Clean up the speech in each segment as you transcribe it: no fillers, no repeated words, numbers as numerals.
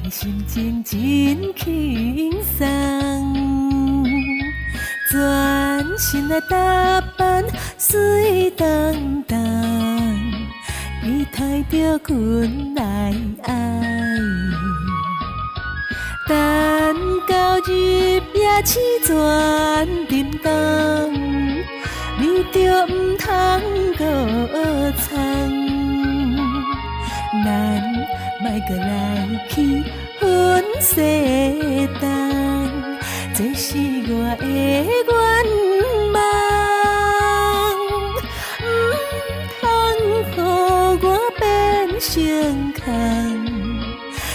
的心情真轻松，全身来打扮水当当，期待着阮来爱。等到入夜市全沉重，你就唔通搁藏。咱莫搁来去分西东，这是我的愿望。唔通予我变成空，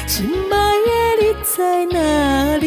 心爱的你在哪里？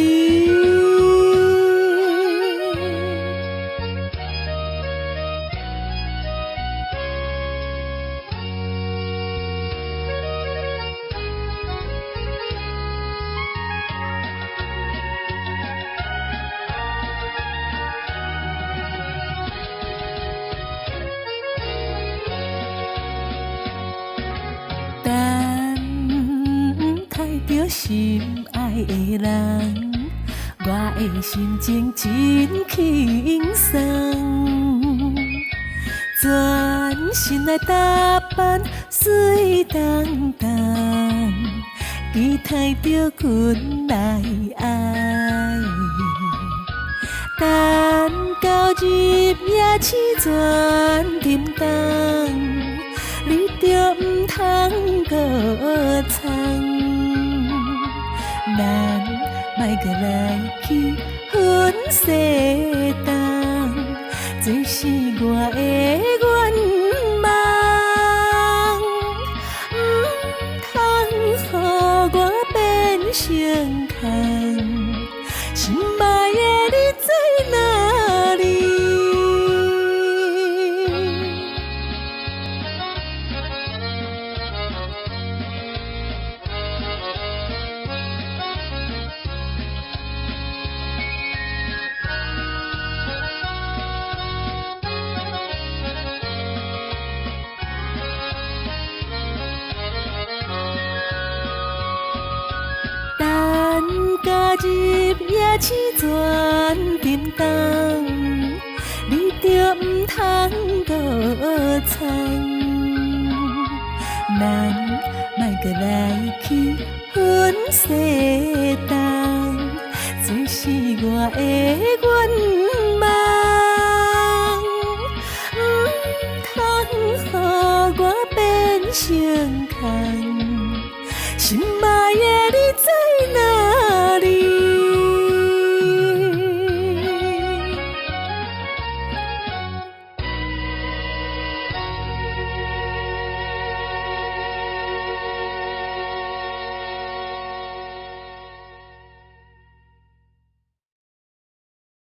着心爱的人，我的心情真轻松，全身来打扮水当当，期待着阮来爱。等到入夜市全沉重，你就唔通搁藏。咱莫搁来去分西东，这是我的愿望。唔通予我变成空，心爱的你在哪里？加入夜市全沉重，你就唔通搁藏。咱莫搁来去分西东，这是我的愿望。唔通予我变成空，心爱